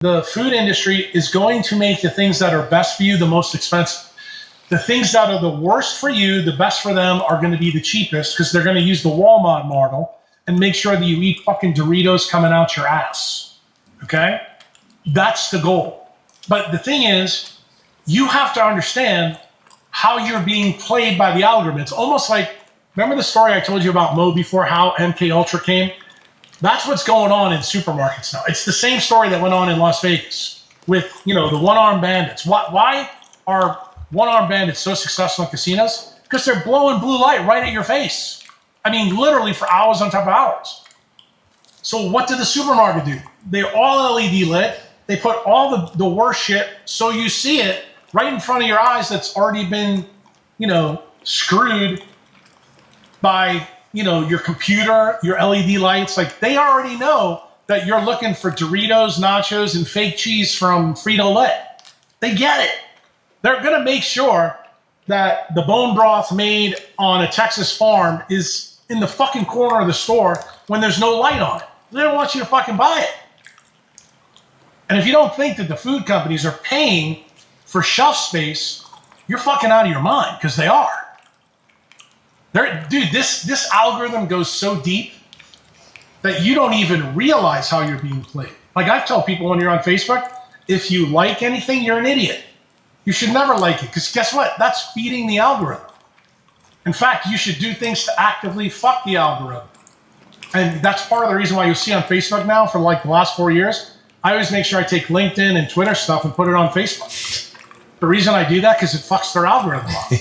the food industry is going to make the things that are best for you the most expensive. The things that are the worst for you, the best for them, are going to be the cheapest because they're going to use the Walmart model and make sure that you eat fucking Doritos coming out your ass. Okay? That's the goal. But the thing is, you have to understand how you're being played by the algorithm. It's almost like, remember the story I told you about Mo before, how MK Ultra came? That's what's going on in supermarkets now. It's the same story that went on in Las Vegas with, the one-armed bandits. Why are one-armed bandits so successful in casinos? Because they're blowing blue light right at your face. I mean, literally for hours on top of hours. So what did the supermarket do? They're all LED lit. They put all the worst shit so you see it right in front of your eyes that's already been, screwed by, your computer, your LED lights. Like, they already know that you're looking for Doritos, nachos, and fake cheese from Frito-Lay. They get it. They're going to make sure that the bone broth made on a Texas farm is in the fucking corner of the store when there's no light on it. They don't want you to fucking buy it. And if you don't think that the food companies are paying for shelf space, you're fucking out of your mind, because they are. Dude, this algorithm goes so deep that you don't even realize how you're being played. Like, I tell people when you're on Facebook, if you like anything, you're an idiot. You should never like it, because guess what? That's feeding the algorithm. In fact, you should do things to actively fuck the algorithm. And that's part of the reason why you'll see on Facebook now for like the last 4 years, I always make sure I take LinkedIn and Twitter stuff and put it on Facebook. The reason I do that, because it fucks their algorithm up.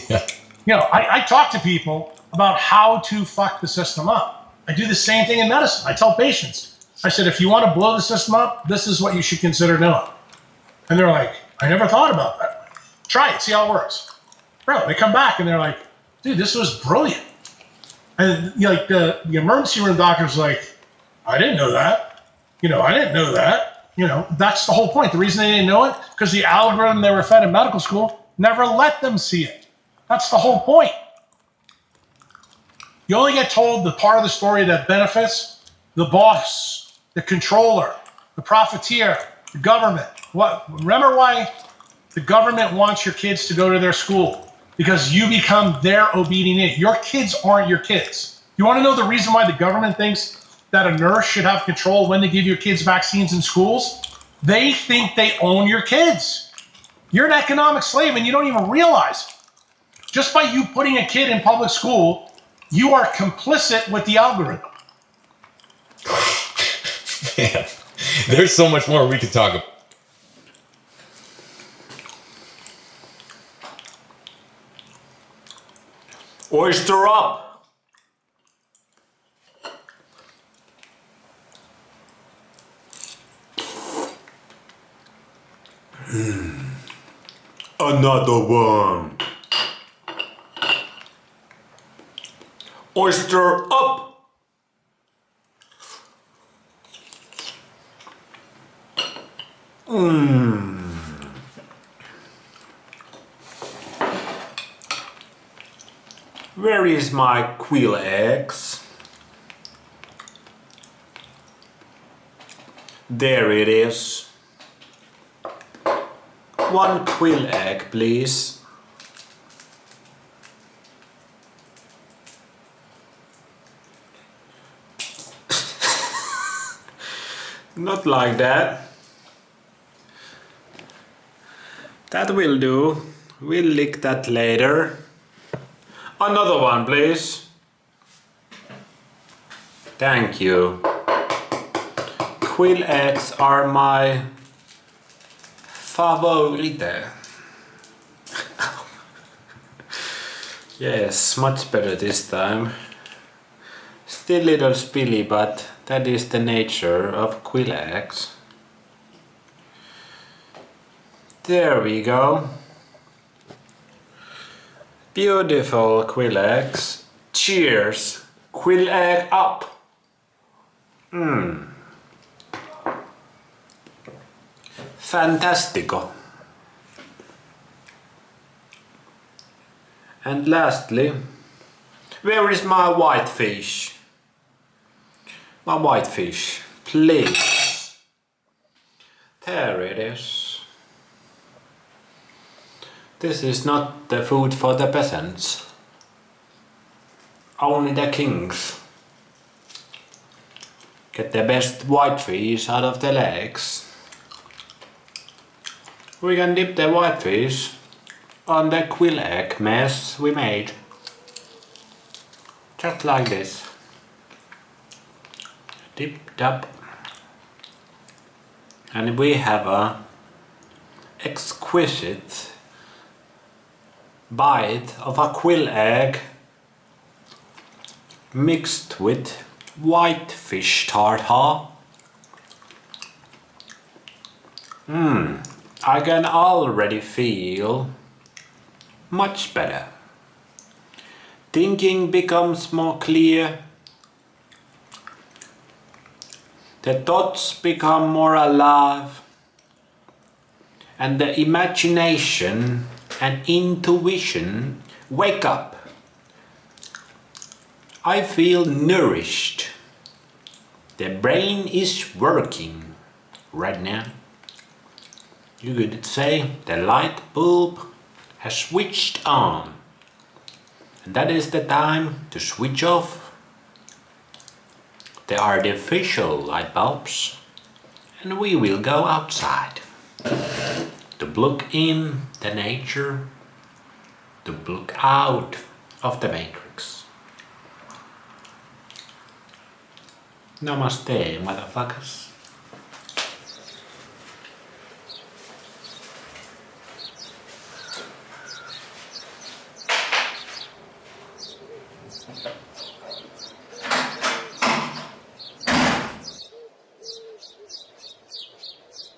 Yeah. I talk to people about how to fuck the system up. I do the same thing in medicine. I tell patients, I said, if you want to blow the system up, this is what you should consider doing. And they're like, I never thought about that. Try it, see how it works. Bro, they come back and they're like, dude, this was brilliant. And the emergency room doctor's like, I didn't know that. I didn't know that. That's the whole point. The reason they didn't know it, because the algorithm they were fed in medical school never let them see it. That's the whole point. You only get told the part of the story that benefits the boss, the controller, the profiteer, the government. Remember why the government wants your kids to go to their school? Because you become their obedient. Your kids aren't your kids. You want to know the reason why the government thinks that a nurse should have control when they give your kids vaccines in schools? They think they own your kids. You're an economic slave and you don't even realize it. Just by you putting a kid in public school, you are complicit with the algorithm. Man, there's so much more we could talk about. Oyster up! Another one. Oyster up! Where is my quail eggs? There it is. One quail egg, please. Not like that. That will do. We'll lick that later. Another one, please. Thank you. Quail eggs are my favorite. Yes, much better this time. Still little spilly, but that is the nature of quail eggs. There we go. Beautiful quail eggs. Cheers! Quail egg up! Fantastico. And lastly, where is my white fish? My white fish, please. Here it is. This is not the food for the peasants. Only the kings get the best white fish out of the legs. We can dip the white fish on the quill egg mess we made. Just like this. Dip, dab. And we have a exquisite bite of a quill egg mixed with white fish tartar. I can already feel much better. Thinking becomes more clear. The thoughts become more alive. And the imagination and intuition wake up. I feel nourished. The brain is working right now. You could say the light bulb has switched on. And that is the time to switch off the artificial light bulbs. And we will go outside to look in the nature, to look out of the matrix. Namaste, motherfuckers.